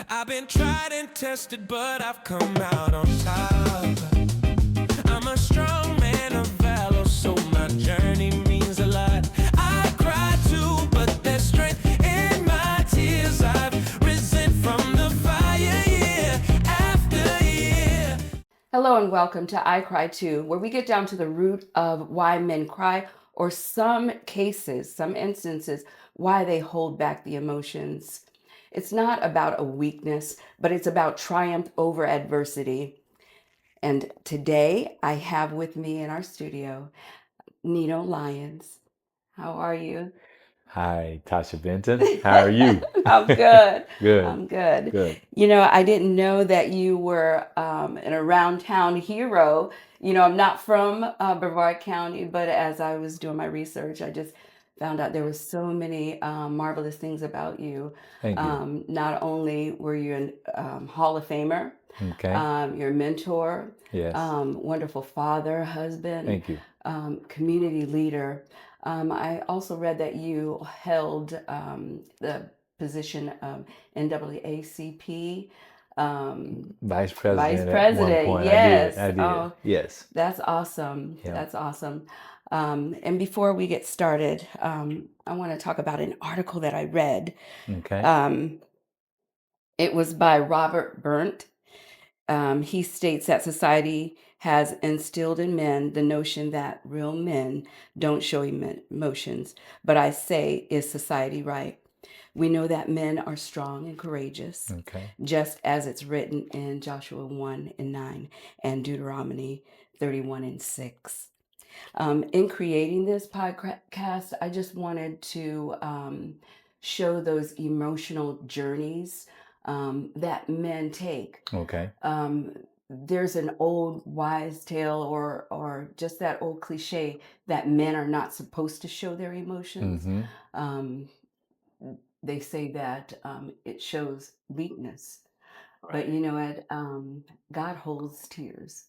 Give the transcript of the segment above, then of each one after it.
I've been tried and tested, but I've come out on top. I'm a strong man of valor, so my journey means a lot. I cry too, but there's strength in my tears. I've risen from the fire year after year. Hello and welcome to iCry2, where we get down to the root of why men cry, or some cases, some instances, why they hold back the emotions. It's not about a weakness, but it's about triumph over adversity. And today I have with me in our studio Nino Lyons. How are you? Hi, Tasha Benton. How are you? I'm good. Good, I'm good. good. I didn't know that you were an around town hero. I'm not from Brevard County, but as I was doing my research, I just found out there were so many marvelous things about you. Thank you. Not only were you an Hall of Famer, Okay. your mentor, Yes. wonderful father, husband, Thank you. community leader. I also read that you held the position of NAACP Vice vice president at one president. point. Yes. I did. Oh, Yes. that's awesome. Yeah. That's awesome. And before we get started, I want to talk about an article that I read. Okay. It was by Robert Burnt. He states that society has instilled in men the notion that real men don't show emotions. But I say, is society right? We know that men are strong and courageous, Okay. just as it's written in Joshua 1 and 9 and Deuteronomy 31 and 6. In creating this podcast, I just wanted to show those emotional journeys that men take. Okay. There's an old wise tale or just that old cliche that men are not supposed to show their emotions. Mm-hmm. Um, they say that it shows weakness, but you know what? God holds tears.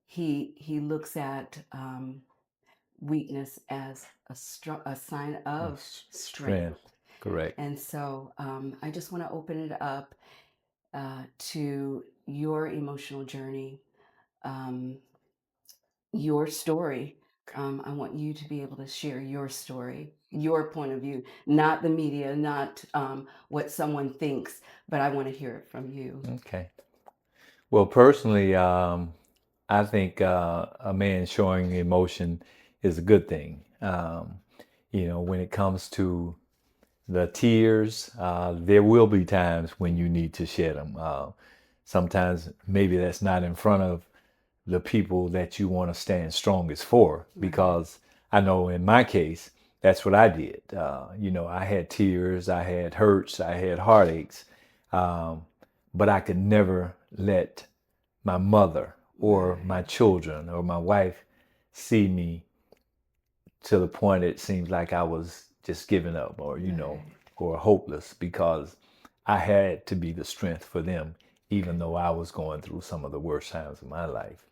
He looks at weakness as a sign of strength. Correct. And so I just want to open it up to your emotional journey, your story. I want you to be able to share your story, your point of view, not the media, not what someone thinks, but I want to hear it from you. Okay. Well, personally, I think a man showing emotion is a good thing. When it comes to the tears, there will be times when you need to shed them. Sometimes maybe that's not in front of the people that you want to stand strongest for, because I know in my case, that's what I did. I had tears, I had hurts, I had heartaches, but I could never let my mother or my children or my wife see me to the point it seems like I was just giving up or hopeless, because I had to be the strength for them, even though I was going through some of the worst times of my life.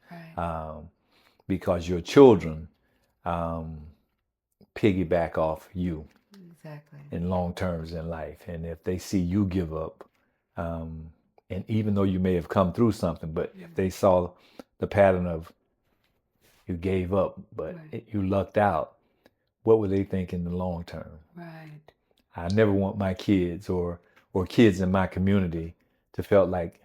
Because your children piggyback off you Exactly. in long terms in life. And if they see you give up, and even though you may have come through something, but if they saw the pattern of you gave up, but you lucked out, what would they think in the long term? Right. I never want my kids or kids in my community to feel like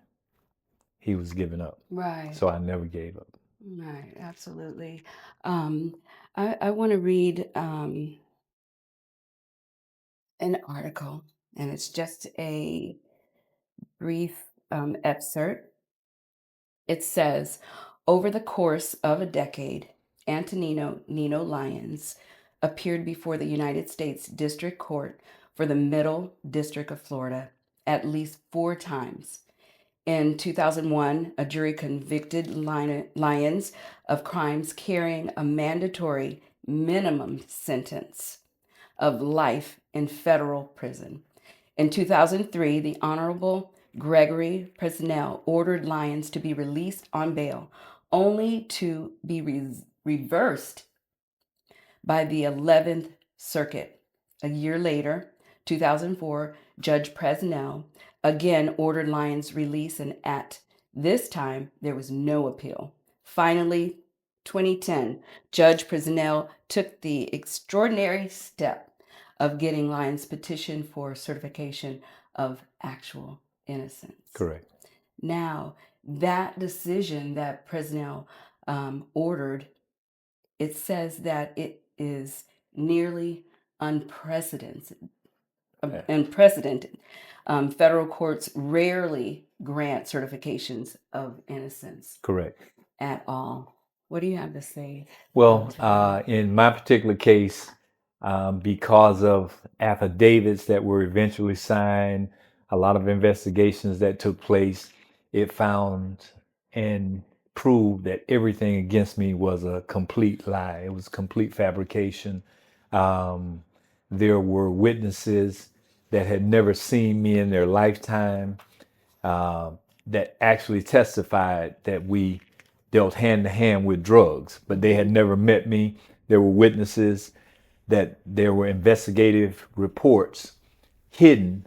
he was giving up. Right. So I never gave up. Right. Absolutely. I want to read an article, and it's just a brief excerpt. It says, over the course of a decade, Nino Lyons appeared before the United States District Court for the Middle District of Florida at least 4 times. In 2001, a jury convicted Lyons of crimes carrying a mandatory minimum sentence of life in federal prison. In 2003, the Honorable Gregory Presnell ordered Lyons to be released on bail, only to be reversed by the 11th Circuit. A year later, 2004, Judge Presnell again ordered Lyons' release, and at this time there was no appeal. Finally, 2010, Judge Prisnell took the extraordinary step of getting Lyons' petition for certification of actual innocence. Correct. Now, that decision that Prisnell ordered, it says that it is nearly unprecedented. Federal courts rarely grant certifications of innocence Correct. at all. What do you have to say? Well, in my particular case, because of affidavits that were eventually signed, a lot of investigations that took place, it found and proved that everything against me was a complete lie. It was complete fabrication. There were witnesses that had never seen me in their lifetime that actually testified that we dealt hand to hand with drugs, but they had never met me. There were witnesses that there were investigative reports hidden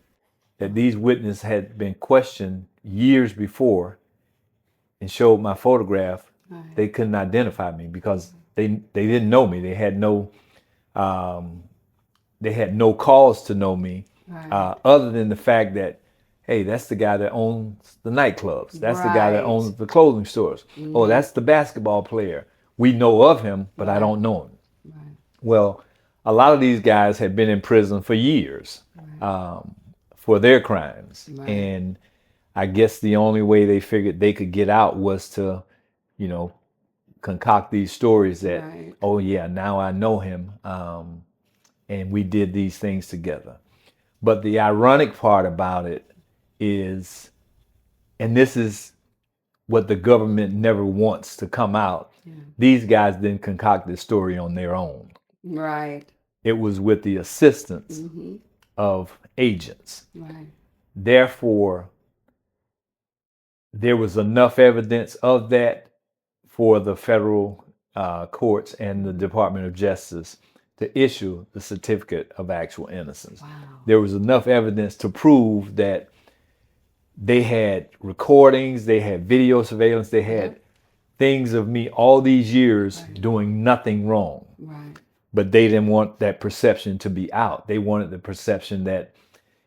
that these witnesses had been questioned years before and showed my photograph. Right. They couldn't identify me because they didn't know me. They had no cause to know me, Right. other than the fact that, hey, that's the guy that owns the nightclubs. That's the guy that Right. owns the clothing stores. Oh, that's the basketball player. We know of him, but I don't know him. Right. Well, a lot of these guys had been in prison for years for their crimes. Right. And I guess the only way they figured they could get out was to, concoct these stories that, Right. oh yeah, now I know him. And we did these things together. But the ironic part about it is, and this is what the government never wants to come out, these guys didn't concoct this story on their own. Right. It was with the assistance of agents. Right. Therefore, there was enough evidence of that for the federal courts and the Department of Justice to issue the certificate of actual innocence. Wow. There was enough evidence to prove that they had recordings, they had video surveillance, they had things of me all these years doing nothing wrong. Right. But they didn't want that perception to be out. They wanted the perception that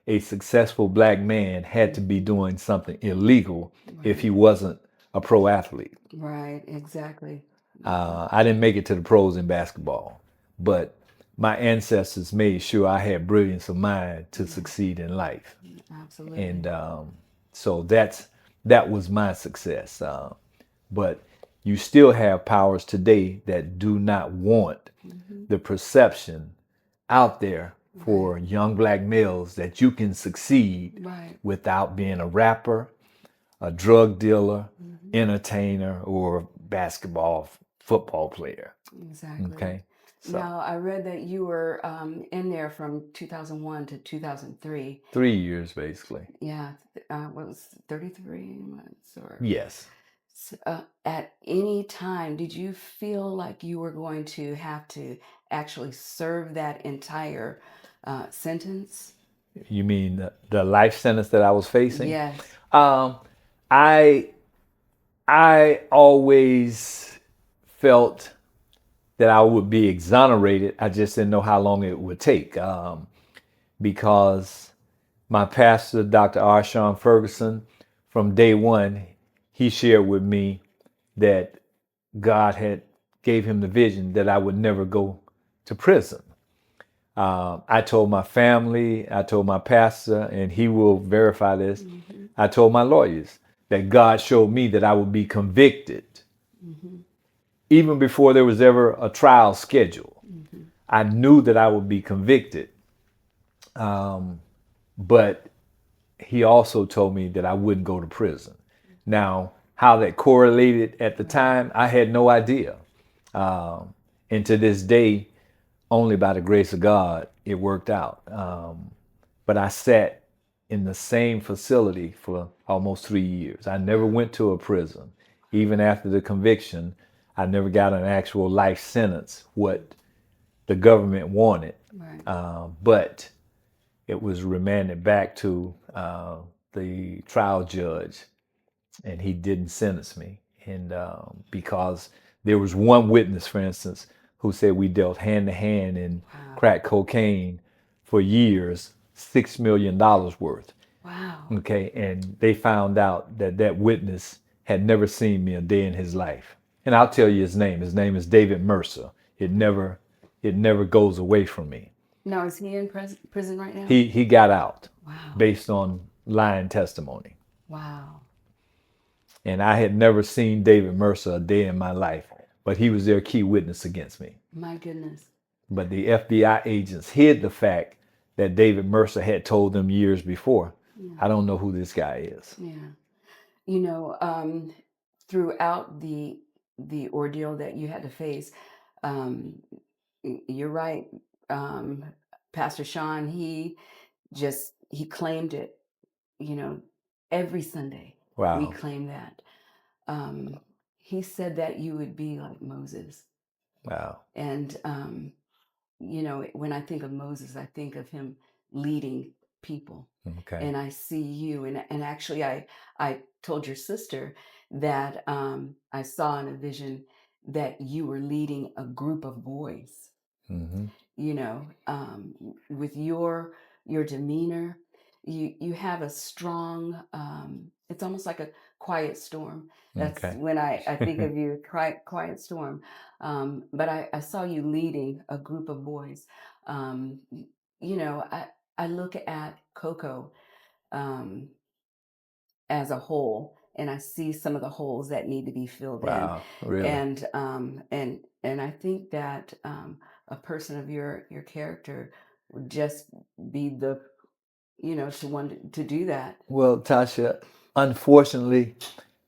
a successful black man had to be doing something illegal if he wasn't a pro athlete. Right. Exactly. I didn't make it to the pros in basketball, but my ancestors made sure I had brilliance of mind to succeed in life. Absolutely. And so that was my success. But you still have powers today that do not want the perception out there for young black males that you can succeed without being a rapper, a drug dealer, entertainer, or basketball, football player. Exactly. Okay. So Now, I read that you were in there from 2001 to 2003. 3 years basically. Yeah. What was 33 months or? Yes. At any time, did you feel like you were going to have to actually serve that entire sentence? You mean the life sentence that I was facing? Yes. I always felt that I would be exonerated. I just didn't know how long it would take, because my pastor, Dr. Arshawn Ferguson, from day one, he shared with me that God had gave him the vision that I would never go to prison. I told my family, I told my pastor, and he will verify this. I told my lawyers that God showed me that I would be convicted even before there was ever a trial scheduled. I knew that I would be convicted. But he also told me that I wouldn't go to prison. Now, how that correlated at the time, I had no idea. And to this day, only by the grace of God, it worked out. But I sat in the same facility for almost 3 years. I never went to a prison. Even after the conviction, I never got an actual life sentence, what the government wanted. Right. But it was remanded back to the trial judge, and he didn't sentence me. And because there was one witness, for instance, who said we dealt hand to hand in crack cocaine for years, $6 million worth. Wow. Okay, and they found out that that witness had never seen me a day in his life. And I'll tell you his name. His name is David Mercer. It never goes away from me. Now, is he in prison right now? He got out. Wow. Based on lying testimony. Wow. And I had never seen David Mercer a day in my life, but he was their key witness against me. My goodness. But the FBI agents hid the fact that David Mercer had told them years before, I don't know who this guy is. Yeah. You know, throughout the ordeal that you had to face, you're right. Pastor Sean, he claimed it, you know, every Sunday. Wow. We claim that. He said that you would be like Moses. Wow. And, you know, when I think of Moses, I think of him leading people. Okay. And I see you. And actually, I told your sister that I saw in a vision that you were leading a group of boys. Mm-hmm. You know, with your demeanor, you have a strong, it's almost like a quiet storm. That's Okay. when I think of you, quiet storm. But I saw you leading a group of boys. You know, I look at Coco as a whole, and I see some of the holes that need to be filled Wow. Really? and I think that a person of your character would just be the, you know, to do that. Well, Tasha, unfortunately,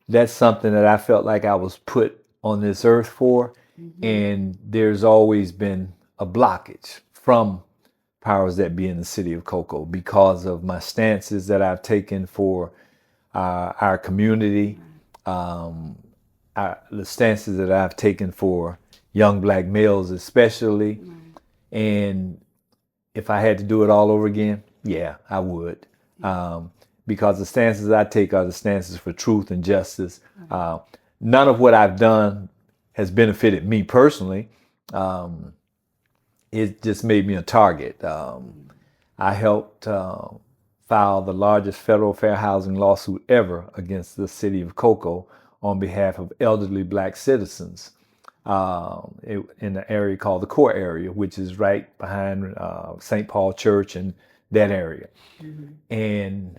that's something that I felt like I was put on this earth for. Mm-hmm. And there's always been a blockage from powers that be in the city of Cocoa because of my stances that I've taken for our community, the stances that I've taken for young black males especially. And if I had to do it all over again, yeah, I would. Because the stances I take are the stances for truth and justice. None of what I've done has benefited me personally. It just made me a target. I helped file the largest federal fair housing lawsuit ever against the city of Cocoa on behalf of elderly black citizens in an area called the core area, which is right behind St. Paul Church and that area. Mm-hmm. And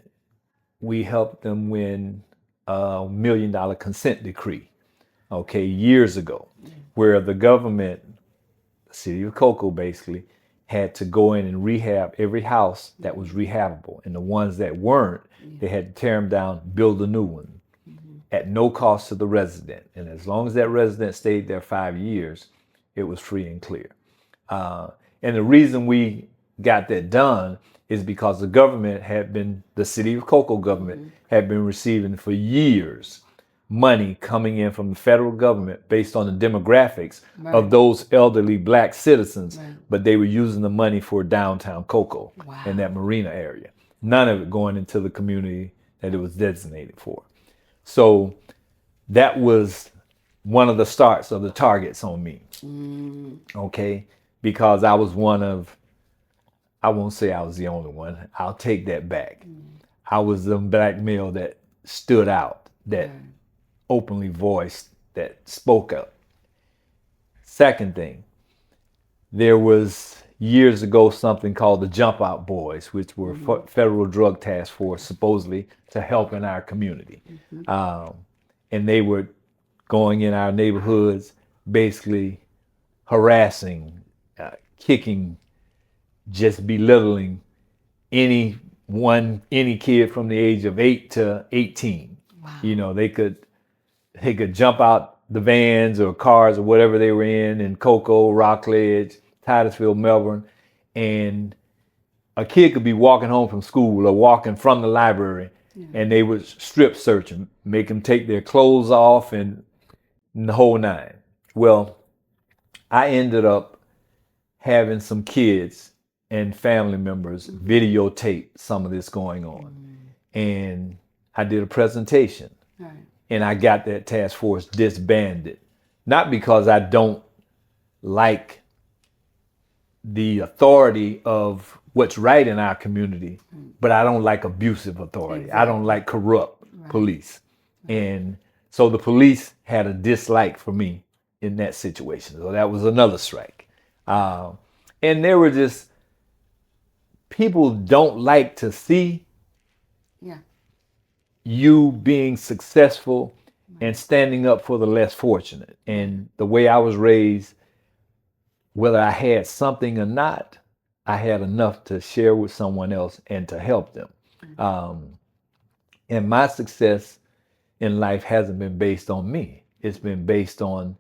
we helped them win a $1 million consent decree, okay, years ago, where the government, the city of Cocoa basically, had to go in and rehab every house that was rehabable. And the ones that weren't, they had to tear them down, build a new one at no cost to the resident. And as long as that resident stayed there 5 years, it was free and clear. And the reason we got that done is because the government had been, the city of Cocoa government had been receiving for years money coming in from the federal government based on the demographics of those elderly black citizens, but they were using the money for downtown Cocoa and that marina area. None of it going into the community that it was designated for. So that was one of the starts of the targets on me, okay? Because I was one of, I won't say I was the only one, I'll take that back. I was the black male that stood out, that openly voiced, that spoke up. Second thing, there was years ago something called the Jump Out Boys, which were federal drug task force supposedly to help in our community. And they were going in our neighborhoods, basically harassing, kicking, just belittling any kid from the age of 8 to 18. You know, they could jump out the vans or cars or whatever they were in Cocoa, Rockledge, Titusville, Melbourne, and a kid could be walking home from school or walking from the library, and they would strip search them, make them take their clothes off and the whole nine. Well, I ended up having some kids and family members videotape some of this going on. and I did a presentation, Right. and I got that task force disbanded. Not because I don't like the authority of what's right in our community, but I don't like abusive authority. I don't Exactly. like corrupt Right. police. And so the police had a dislike for me in that situation. So that was another strike. And there were just, people don't like to see Yeah. you being successful and standing up for the less fortunate. And the way I was raised, whether I had something or not, I had enough to share with someone else and to help them. And my success in life hasn't been based on me. It's been based on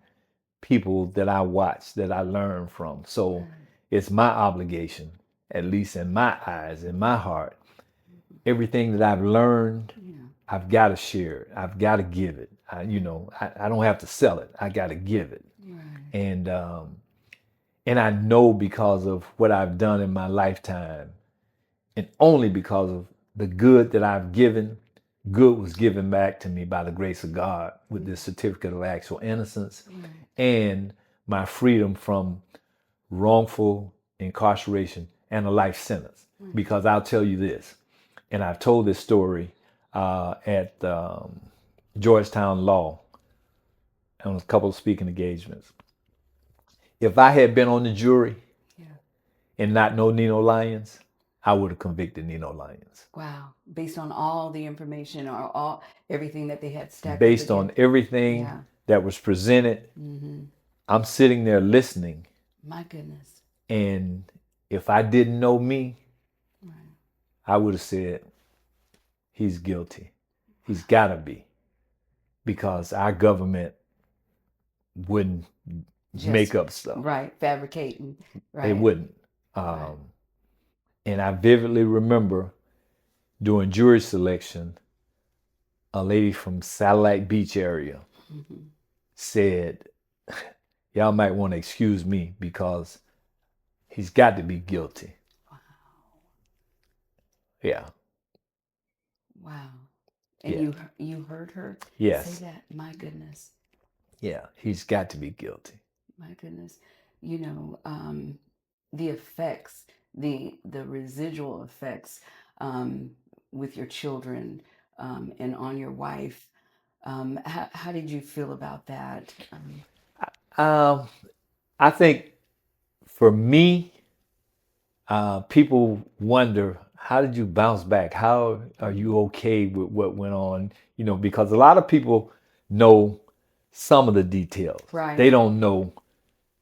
people that I watch, that I learn from. So it's my obligation, at least in my eyes, in my heart. Everything that I've learned, I've got to share it. I've got to give it. I don't have to sell it. I got to give it. Right. And I know, because of what I've done in my lifetime, and only because of the good that I've given, good was given back to me by the grace of God with this certificate of actual innocence and my freedom from wrongful incarceration and a life sentence. Because I'll tell you this, and I've told this story at Georgetown Law on a couple of speaking engagements. If I had been on the jury and not know Nino Lyons, I would have convicted Nino Lyons. Wow. Based on all the information or everything that they had stacked Based up on against. everything that was presented, I'm sitting there listening. My goodness. And if I didn't know me, I would have said, he's guilty. He's got to be. Because our government wouldn't make up stuff. Right. Fabricating. Right. They wouldn't. And I vividly remember during jury selection, a lady from Satellite Beach area said, y'all might want to excuse me because he's got to be guilty. Wow. Yeah. Wow. And you heard her say that? My goodness. Yeah, he's got to be guilty. My goodness. The effects, the residual effects with your children and on your wife. How did you feel about that? I think for me, people wonder, how did you bounce back? How are you okay with what went on? Because a lot of people know some of the details. Right. They don't know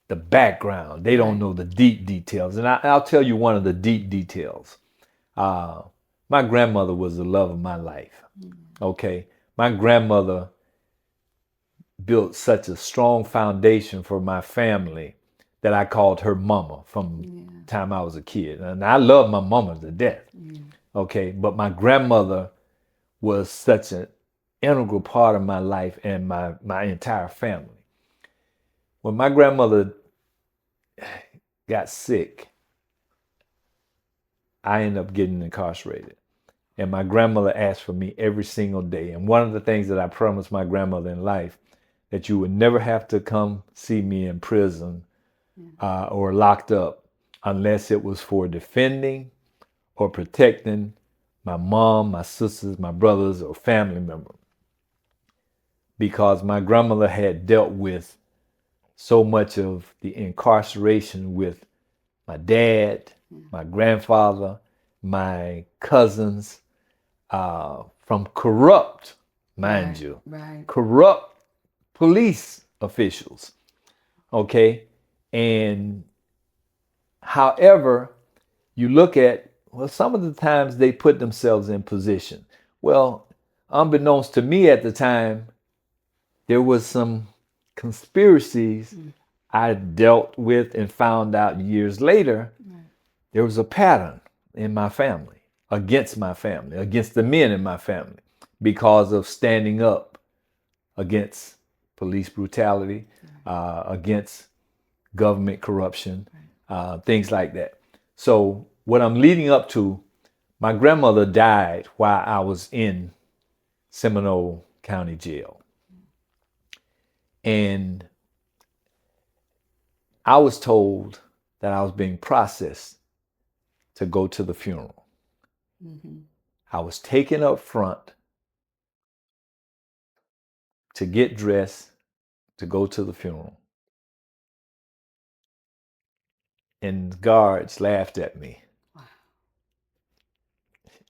the background. They don't know the deep details. And I'll tell you one of the deep details. My grandmother was the love of my life. Okay. My grandmother built such a strong foundation for my family that I called her mama from the time I was a kid. And I love my mama to death. Okay. But my grandmother was such an integral part of my life and my entire family. When my grandmother got sick, I ended up getting incarcerated. And my grandmother asked for me every single day. And one of the things that I promised my grandmother in life, that you would never have to come see me in prison or locked up unless it was for defending or protecting my mom, my sisters, my brothers, or family member. Because my grandmother had dealt with so much of the incarceration with my dad, my grandfather, my cousins, from corrupt, mind you, corrupt police officials. Okay. And however, you look at, some of the times they put themselves in position. Well, unbeknownst to me at the time, there was some conspiracies I dealt with and found out years later. There was a pattern in my family, against the men in my family, because of standing up against police brutality, against government corruption, things like that. So what I'm leading up to, My grandmother died while I was in Seminole County Jail. And I was told that I was being processed to go to the funeral. Mm-hmm. I was taken up front to get dressed to go to the funeral. And guards laughed at me. Wow.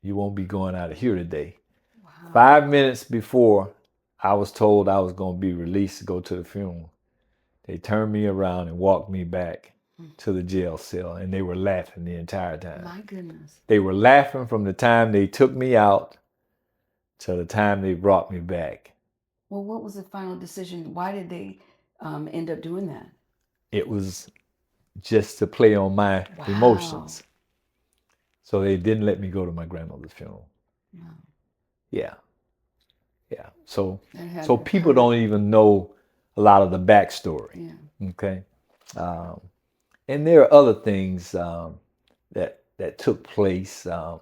You won't be going out of here today. Wow. 5 minutes before I was told I was going to be released to go to the funeral, they turned me around and walked me back to the jail cell, and they were laughing the entire time. My goodness. They were laughing from the time they took me out to the time they brought me back. Well, what was the final decision? Why did they end up doing that? It was just to play on my emotions. So they didn't let me go to my grandmother's funeral. Wow. Yeah. Yeah. So people don't even know a lot of the backstory. Yeah. Okay. And there are other things that took place that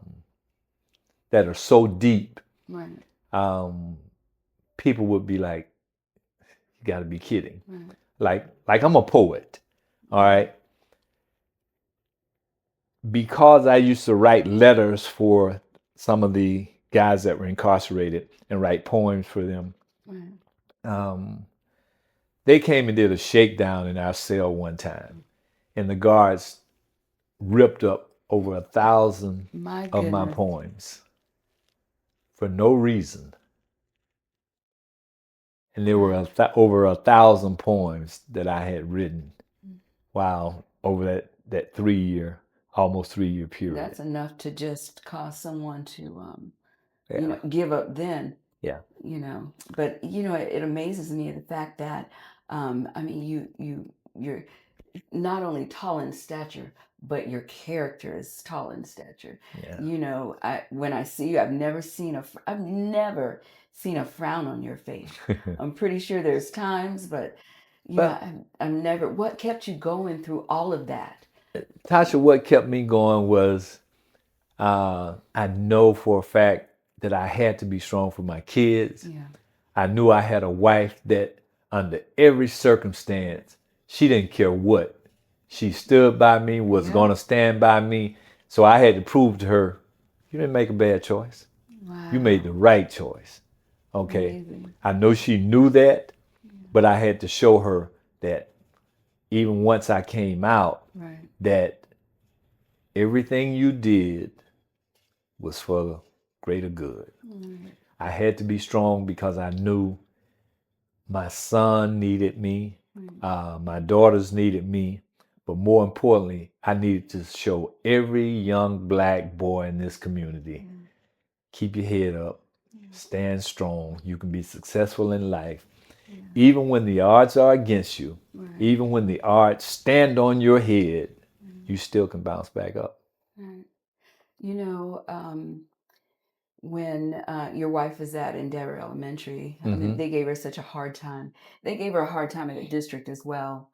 are so deep. Right. People would be like, "You got to be kidding!" Right. Like I'm a poet. All right. Because I used to write letters for some of the guys that were incarcerated and write poems for them. Right. They came and did a shakedown in our cell one time, and the guards ripped up over 1,000 of my poems for no reason. And there were over 1,000 poems that I had written over that 3 year, almost 3 year period. That's enough to just cause someone to, Yeah. give up then. Yeah. But it amazes me the fact that, I mean, you're not only tall in stature, but your character is tall in stature. Yeah. When I see you, I've never seen a frown on your face. I'm pretty sure there's times, but I've never. What kept you going through all of that? Tasha, what kept me going was I know for a fact that I had to be strong for my kids. Yeah. I knew I had a wife that under every circumstance, she didn't care what. She stood by me, was going to stand by me. So I had to prove to her, you didn't make a bad choice. Wow. You made the right choice. Okay. Amazing. I know she knew that, but I had to show her that even once I came out, that everything you did was for the greater good. I had to be strong because I knew my son needed me, my daughters needed me, but more importantly, I needed to show every young black boy in this community, keep your head up, stand strong. You can be successful in life. Even when the odds are against you, even when the odds stand on your head, you still can bounce back up. Right. When your wife was at Endeavor Elementary, I mean, they gave her such a hard time. They gave her a hard time in the district as well.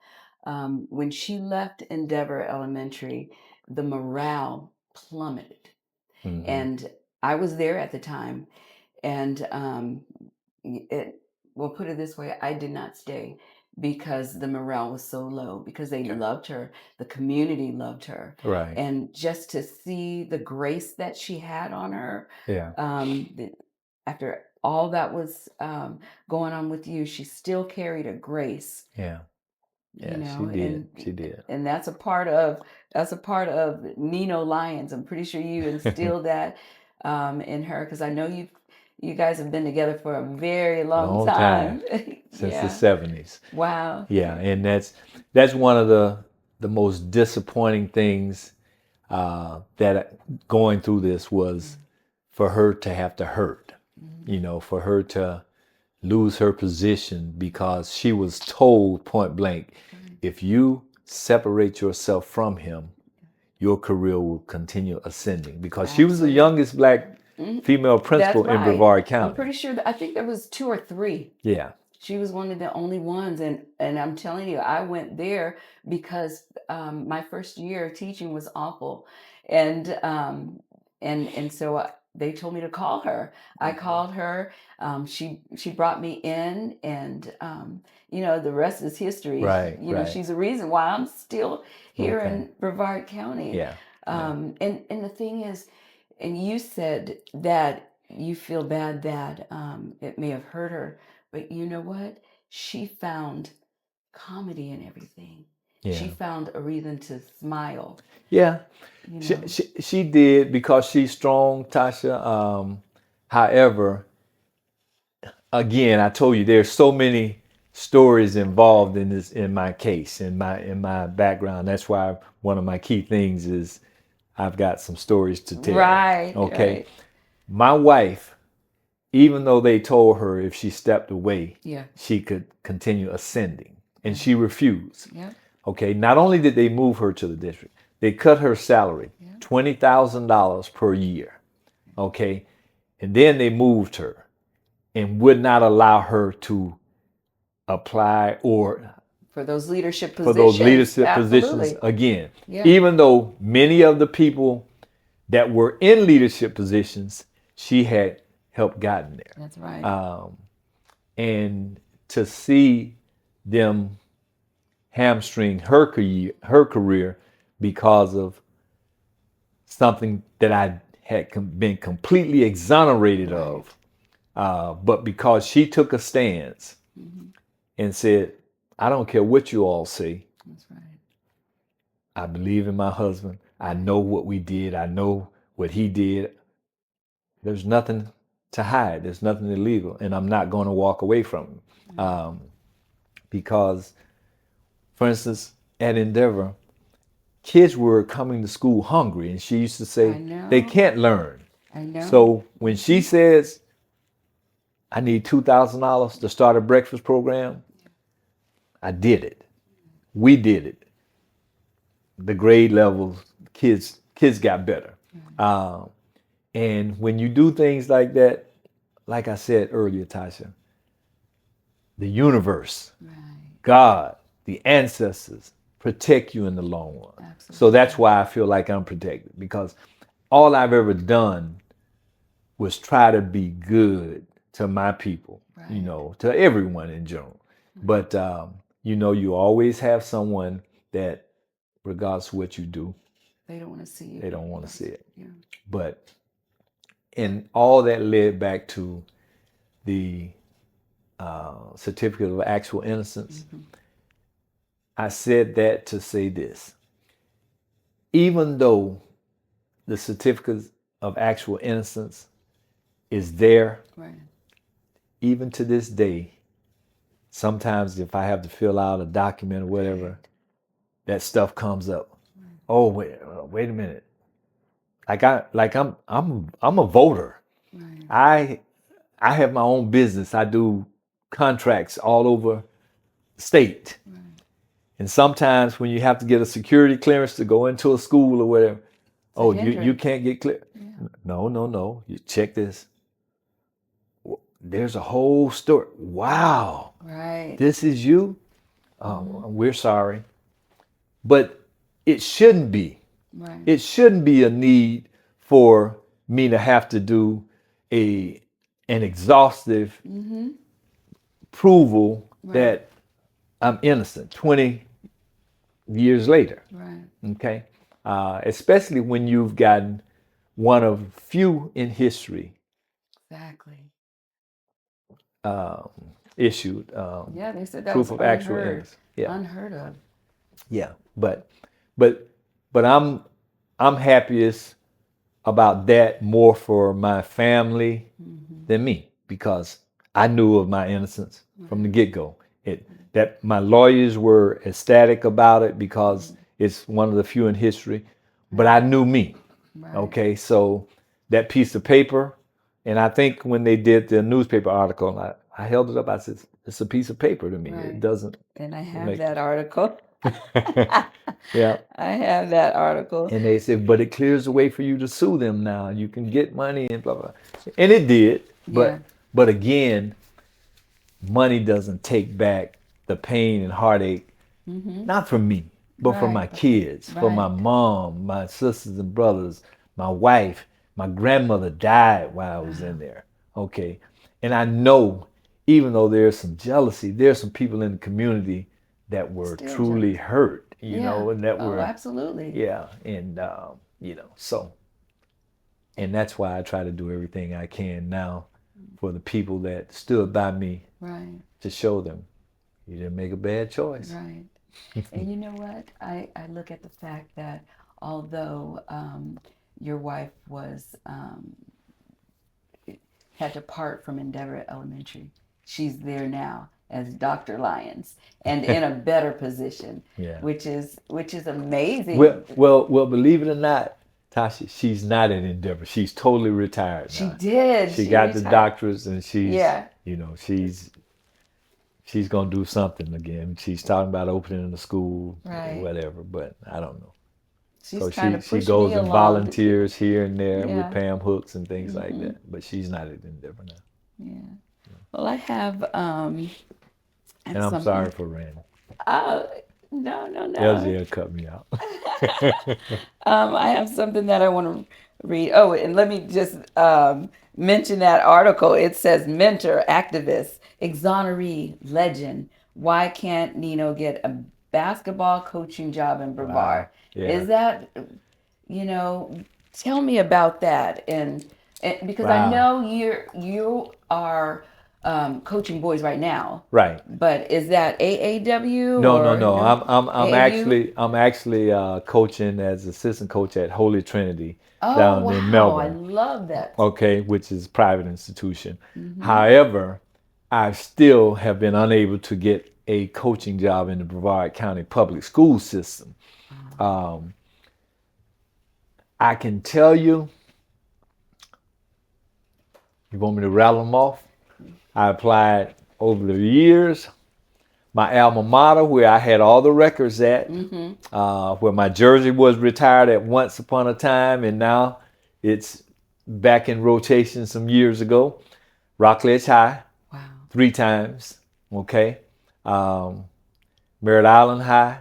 When she left Endeavor Elementary, the morale plummeted. And I was there at the time. And we'll put it this way, I did not stay because the morale was so low, because they loved her, the community loved her. Right. And just to see the grace that she had on her, after all that was going on with you, she still carried a grace. Yeah. Yeah, she did. And that's a part of Nino Lyons. I'm pretty sure you instilled that in her, because I know you guys have been together for a very long time. Since the 70s. Wow. Yeah, and that's one of the most disappointing things that going through this was for her to have to hurt, for her to lose her position because she was told point blank, if you separate yourself from him, your career will continue ascending, because she was the youngest black female principal in Brevard County. I'm pretty sure I think there was 2 or 3. Yeah. She was one of the only ones, and I'm telling you, I went there because my first year of teaching was awful, and And so they told me to call her. I called her. She brought me in, and the rest is history. Right, right. She's the reason why I'm still here Okay. in Brevard County. Yeah. And the thing is, and you said that you feel bad that it may have hurt her, but you know what? She found comedy in everything. Yeah. She found a reason to smile. Yeah. You She, know? she did, because she's strong, Tasha. However, again, I told you there's so many stories involved in my case, in my background. That's why one of my key things is I've got some stories to tell. Right. Okay. Right. My wife, even though they told her if she stepped away, Yeah. she could continue ascending, and she refused. Yeah. Okay. Not only did they move her to the district, they cut her salary, $20,000 per year. Okay. And then they moved her and would not allow her to apply or For those leadership for positions. those leadership Absolutely. positions again. Yeah. Even though many of the people that were in leadership positions, she had helped gotten there. That's right. And to see them hamstring her career because of something that I had been completely exonerated of, but because she took a stance and said, I don't care what you all say. That's right. I believe in my husband. I know what we did. I know what he did. There's nothing to hide. There's nothing illegal. And I'm not going to walk away from him. Because, for instance, at Endeavor, kids were coming to school hungry. And she used to say, they can't learn. I know. So when she says, I need $2,000 to start a breakfast program, I did it. We did it. The grade levels, kids got better. And when you do things like that, like I said earlier, Tasha, the universe, God, the ancestors protect you in the long run. Absolutely. So that's why I feel like I'm protected, because all I've ever done was try to be good to my people, to everyone in general. But, you always have someone that, regardless of what you do, They don't want to see it. they don't want to see it. Yeah. But, and all that led back to the certificate of actual innocence. I said that to say this. Even though the certificate of actual innocence is there, even to this day, sometimes if I have to fill out a document or whatever, that stuff comes up. Oh, wait a minute. I'm a voter. I have my own business. I do contracts all over the state. And sometimes when you have to get a security clearance to go into a school or whatever, you can't get clear. Yeah. No. You check this. There's a whole story. Wow. Right. This is you? Oh, we're sorry. But it shouldn't be. Right. It shouldn't be a need for me to have to do an exhaustive approval that I'm innocent 20 years later. Right. Okay? Especially when you've gotten one of few in history issued they said that proof was of actual unheard. innocence. Yeah. Unheard of. Yeah. But I'm happiest about that more for my family than me, because I knew of my innocence from the get-go. That my lawyers were ecstatic about it because it's one of the few in history, but I knew me. Okay, so that piece of paper, and I think when they did the newspaper article, I held it up. I said, it's a piece of paper to me. It doesn't. And I have that article. Yeah. I have that article. And they said, but it clears the way for you to sue them now. You can get money and blah, blah. And it did. But again, money doesn't take back the pain and heartache, not for me, but for my kids, for my mom, my sisters and brothers, my wife, My grandmother died while I was in there. Okay. And I know, even though there's some jealousy, there's some people in the community that were Still truly jealous. hurt, Yeah. and that Oh, were, absolutely. yeah. And, so, and that's why I try to do everything I can now for the people that stood by me Right. to show them you didn't make a bad choice. Right. And you know what? I look at the fact that although your wife was had to part from Endeavor Elementary, she's there now as Dr. Lyons and in a better position, Yeah. which is amazing. Well, believe it or not, Tasha, she's not at Endeavor. She's totally retired She now. did. She She got the retired. doctorates, and she's, Yeah. she's gonna do something again. She's talking about opening a school, Right. whatever. But I don't know. She's So trying to she push goes me and along. volunteers here and there Yeah. with Pam Hooks and things like that. But she's not at Endeavor now. Yeah. Well, I have And I'm something. sorry for Randy. No. LGL cut me out. I have something that I want to read. Oh, and let me just mention that article. It says mentor, activist, exoneree, legend. Why can't Nino get a basketball coaching job in Brevard? Wow. Yeah. Is that, tell me about that. And because I Wow. know you are coaching boys right now. Right. But is that AAW No. or I'm AAU? actually coaching as assistant coach at Holy Trinity Oh, down wow. in I Melbourne. love that. Okay, which is a private institution. However, I still have been unable to get a coaching job in the Brevard County public school system. I can tell you. You want me to rattle them off? I applied over the years. My alma mater, where I had all the records at, where my jersey was retired at once upon a time, and now it's back in rotation some years ago. Rockledge High, Wow. 3 times, okay? Merritt Island High,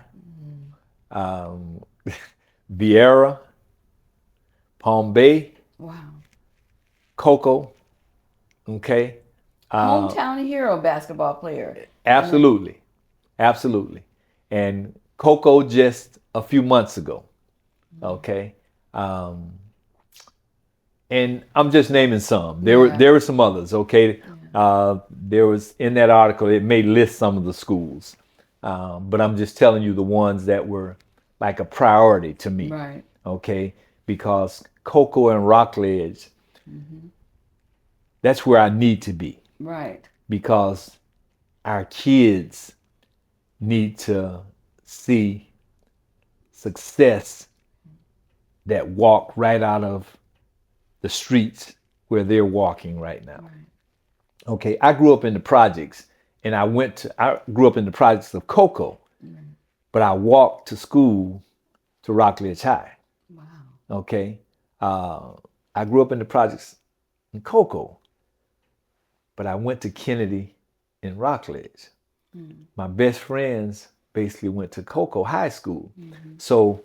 Vieira, Palm Bay, Wow. Cocoa, okay? Hometown hero basketball player. Absolutely. And Coco just a few months ago. Okay. And I'm just naming some. There were some others. Okay. There was in that article. It may list some of the schools, but I'm just telling you the ones that were like a priority to me. Right. Okay. Because Coco and Rockledge, that's where I need to be. Right. Because our kids need to see success that walk right out of the streets where they're walking right now. Right. Okay, I grew up in the projects, and I grew up in the projects of Cocoa, but I walked to school to Rockledge High. Wow. Okay, I grew up in the projects in Cocoa, but I went to Kennedy in Rockledge. My best friends basically went to Cocoa High School. So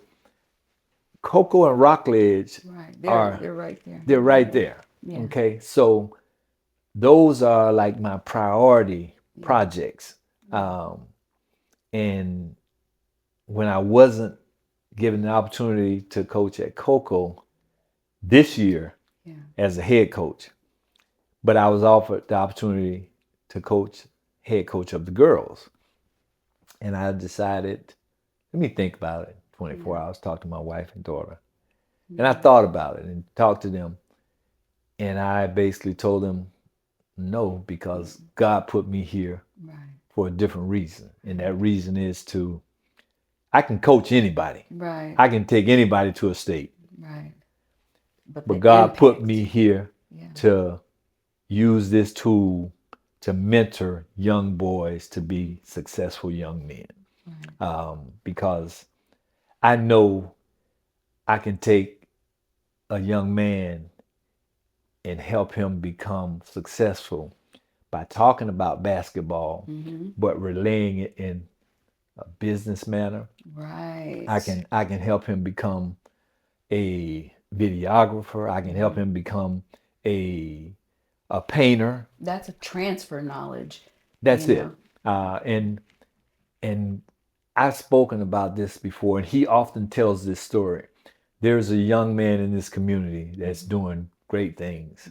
Cocoa and Rockledge they're right there. They're right there. Yeah. Okay, so those are like my priority projects. And when I wasn't given the opportunity to coach at Cocoa this year as a head coach, but I was offered the opportunity to head coach of the girls. And I decided, let me think about it. 24 hours, talk to my wife and daughter. And I thought about it and talked to them. And I basically told them no, because God put me here for a different reason. And that reason is I can coach anybody. Right. I can take anybody to a state. Right. But God put me here to use this tool to mentor young boys to be successful young men. Because I know I can take a young man and help him become successful by talking about basketball, but relaying it in a business manner. Right. I can help him become a videographer. I can help him become a painter. That's a transfer knowledge, That's you it. know. And I've spoken about this before, and he often tells this story. There's a young man in this community that's doing great things.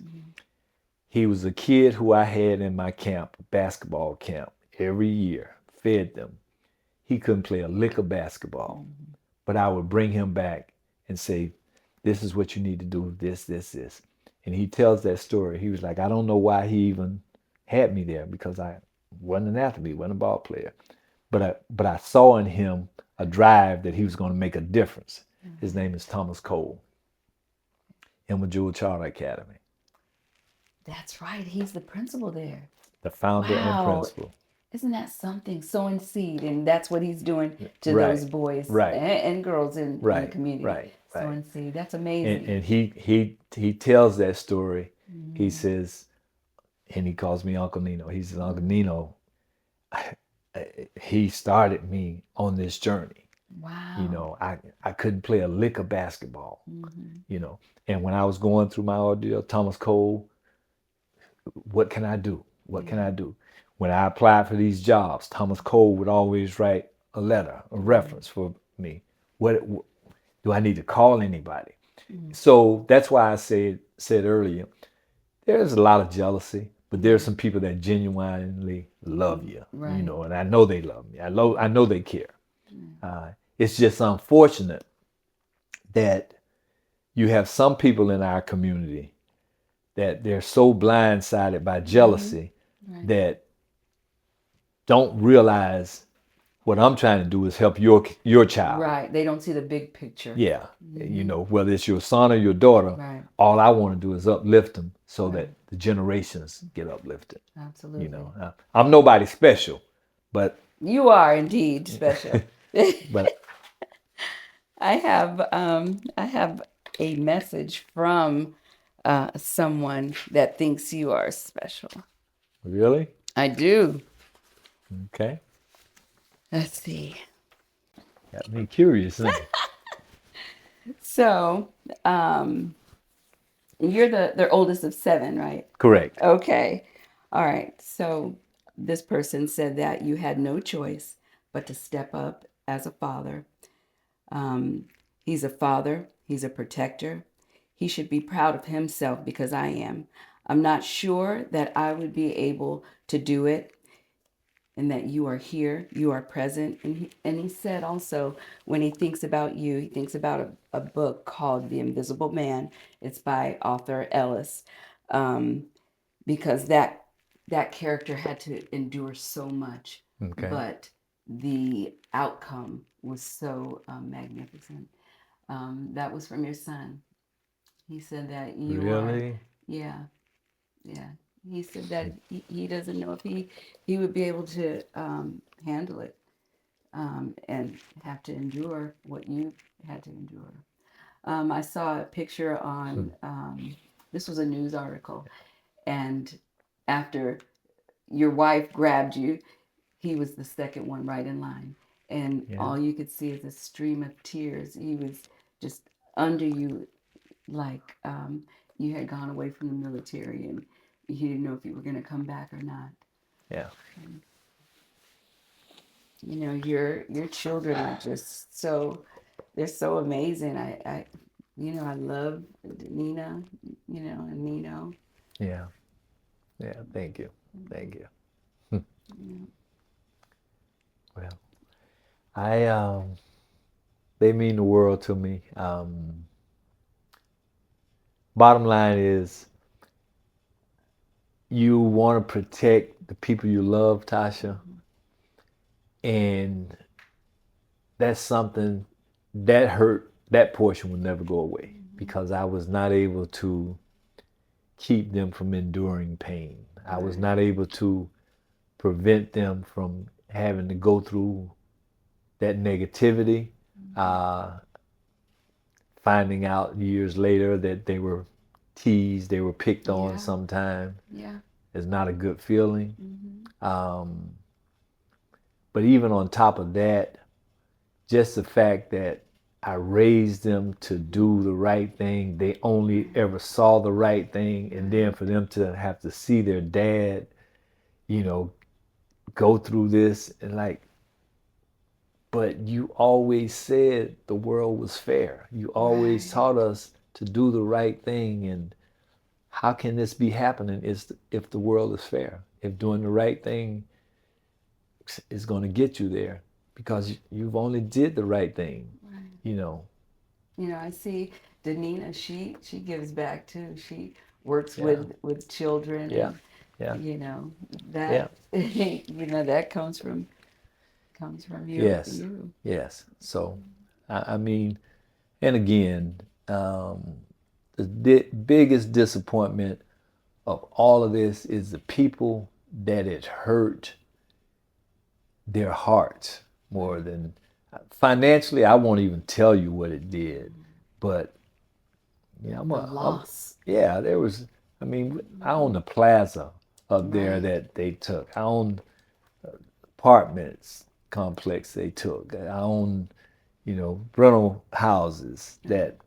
He was a kid who I had in my camp, basketball camp, every year, fed them. He couldn't play a lick of basketball, but I would bring him back and say, this is what you need to do, this. And he tells that story. He was like, I don't know why he even had me there, because I wasn't an athlete, wasn't a ball player. But I saw in him a drive that he was going to make a difference. His name is Thomas Cole, Emma Jewel Charter Academy. That's right. He's the principal there. The founder and Wow. principal. Isn't that something? Sowing seed, and that's what he's doing to Right, those boys right. and girls in the Right, community. right. Sowing seed. That's amazing. And he tells that story. He says, and he calls me Uncle Nino. He says, Uncle Nino, he started me on this journey. Wow. You know, I couldn't play a lick of basketball, you know. And when I was going through my ordeal, Thomas Cole, what can I do? What can I do? When I applied for these jobs, Thomas Cole would always write a letter, a reference for me. What do I need to call anybody? So that's why I said earlier, there's a lot of jealousy, but there's some people that genuinely love you, you know, and I know they love me. I know they care. It's just unfortunate that you have some people in our community that they're so blindsided by jealousy that don't realize what I'm trying to do is help your child. Right. They don't see the big picture. Yeah. You know, whether it's your son or your daughter, all I want to do is uplift them so that the generations get uplifted. Absolutely. You know, I'm nobody special, but you are indeed special. but I have a message from someone that thinks you are special. really? I do. Okay. Let's see. Got me curious. Huh? So, you're the oldest of 7, right? Correct. Okay. All right. So this person said that you had no choice but to step up as a father. He's a father. He's a protector. He should be proud of himself because I am. I'm not sure that I would be able to do it, and that you are here, you are present. And he said also, when he thinks about you, he thinks about a book called The Invisible Man. It's by Arthur Ellis, because that character had to endure so much, but the outcome was so magnificent. That was from your son. He said that you Really? are, yeah. He said that he doesn't know if he would be able to handle it, and have to endure what you had to endure. I saw a picture on, this was a news article, and after your wife grabbed you, he was the second one right in line. And all you could see is a stream of tears. He was just under you, like you had gone away from the military and he didn't know if you were going to come back or not. Yeah. And, you know, your children are just they're so amazing. I love Nina, and Nino. Yeah. Yeah. Thank you. Thank you. Well, they mean the world to me. Bottom line is, you want to protect the people you love, Tasha, and that's something that hurt. That portion will never go away because I was not able to keep them from enduring pain. I was not able to prevent them from having to go through that negativity, finding out years later that they were teased, they were picked on sometime. Yeah. It's not a good feeling. But even on top of that, just the fact that I raised them to do the right thing. They only ever saw the right thing. And then for them to have to see their dad, you know, go through this and like, but you always said the world was fair. You always taught us to do the right thing. And how can this be happening if the world is fair? If doing the right thing is going to get you there, because you've only did the right thing, you know. You know, I see Danina, she gives back too. She works Yeah. with children. Yeah. And, Yeah. you know, that you know, that comes from you. Yes. You. Yes. So, I mean, and again, the biggest disappointment of all of this is the people that it hurt their hearts more than financially. I won't even tell you what it did, but yeah, Loss. yeah, there was. I mean, I own the plaza up there that they took. I own apartments complex they took. I own, you know, rental houses that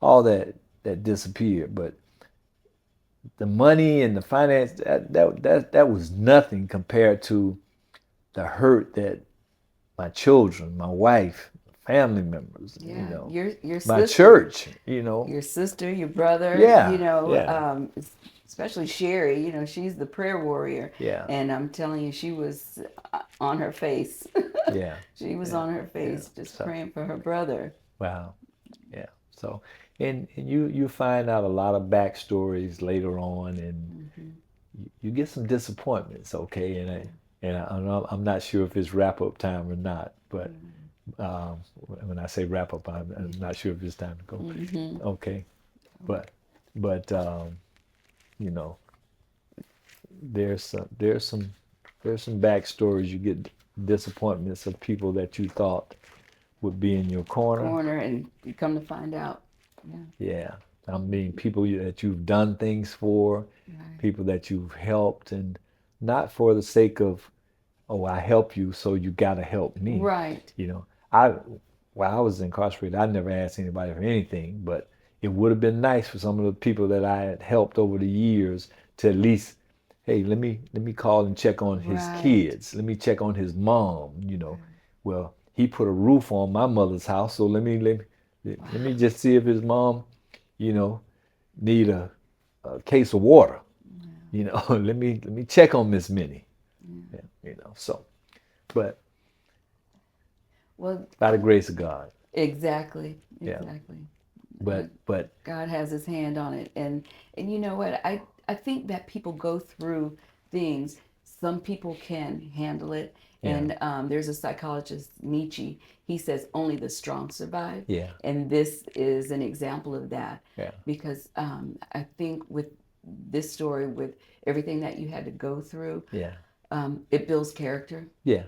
all that disappeared. But the money and the finance that was nothing compared to the hurt that my children, my wife, family members, you know, your my sister, church, you know, your sister, your brother, Yeah, you know, yeah. especially Sherry, you know, she's the prayer warrior. Yeah. And I'm telling you, she was on her face. Yeah. She was on her face just So- praying for her brother. Wow. Yeah. So, and you find out a lot of backstories later on, and you get some disappointments. Okay, I'm not sure if it's wrap up time or not, but when I say wrap up, I'm not sure if it's time to go. Okay, but you know, there's some backstories. You get disappointments of people that you thought would be in your corner. And you come to find out. Yeah, I mean people that you've done things for, people that you've helped, and not for the sake of, oh, I help you, so you got to help me. Right. You know, while I was incarcerated, I never asked anybody for anything, but it would have been nice for some of the people that I had helped over the years to at least, hey, let me call and check on his kids. Let me check on his mom. You know, well, he put a roof on my mother's house, so let me just see if his mom, you know, need a case of water. You know, let me check on Miss Minnie. Yeah, you know, so, but Well, by the grace of God. exactly. Yeah. Exactly. But God has his hand on it. And you know what? I think that people go through things. Some people can handle it. Yeah. And there's a psychologist, Nietzsche. He says only the strong survive. Yeah. And this is an example of that. Yeah. Because I think with this story, with everything that you had to go through, yeah, it builds character. yeah,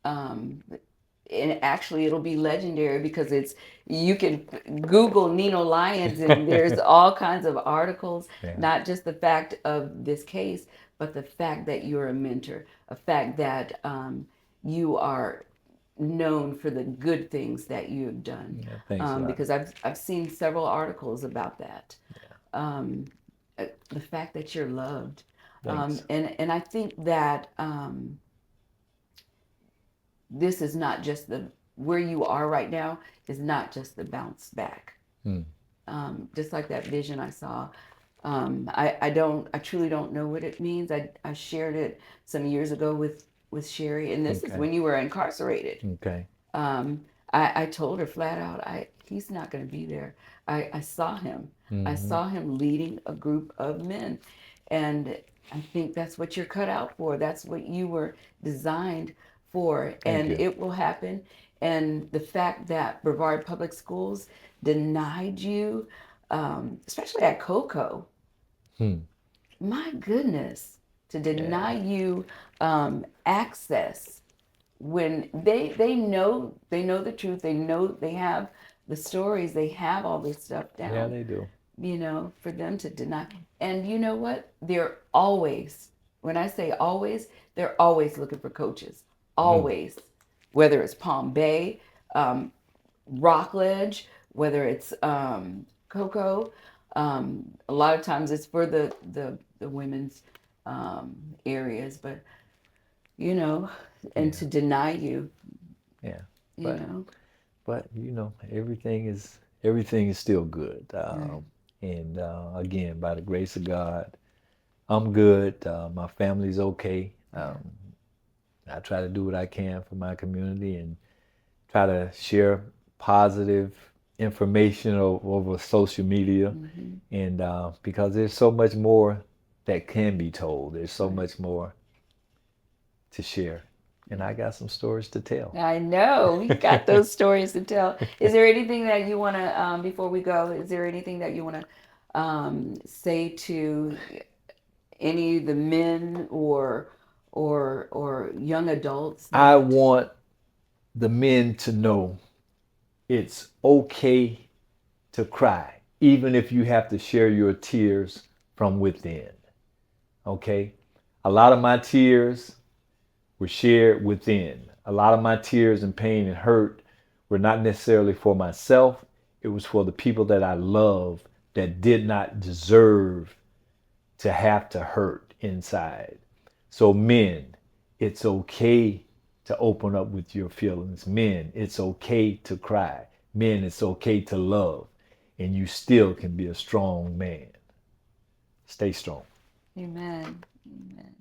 And actually it'll be legendary because you can Google Nino Lyons and there's all kinds of articles, not just the fact of this case, but the fact that you're a mentor, a fact that you are known for the good things that you have done. Yeah, thanks a lot. Because I've seen several articles about that. The fact that you're loved. Thanks. And I think that this is not just where you are right now is not just the bounce back. Just like that vision I saw. I truly don't know what it means. I shared it some years ago with Sherry, and this is when you were incarcerated. Okay. I told her flat out, he's not going to be there. I saw him. I saw him leading a group of men, and I think that's what you're cut out for. That's what you were designed for, and it will happen. And the fact that Brevard Public Schools denied you, especially at Cocoa, my goodness, to deny you access when they know the truth, they know they have the stories, they have all this stuff down. Yeah, they do. You know, for them to deny. And you know what? They're always, when I say always, they're always looking for coaches. Always. Whether it's Palm Bay, Rockledge, whether it's cocoa. A lot of times it's for the women's areas, but you know, and Yeah. to deny you, Yeah. you But know. you know, everything is still good. Right. And again, by the grace of God, I'm good. My family's okay. Yeah. I try to do what I can for my community and try to share positive information over social media. Hmm. And because there's so much more that can be told, there's so Right. much more to share. And I got some stories to tell. I know you got those stories to tell. Is there anything that you want to, before we go, is there anything that you want to say to any of the men or young adults I that want the men to know it's okay to cry, even if you have to share your tears from within. Okay? A lot of my tears were shared within. A lot of my tears and pain and hurt were not necessarily for myself, it was for the people that I love that did not deserve to have to hurt inside. So, men, it's okay to open up with your feelings. Men, it's okay to cry. Men, it's okay to love. And you still can be a strong man. Stay strong. Amen. Amen.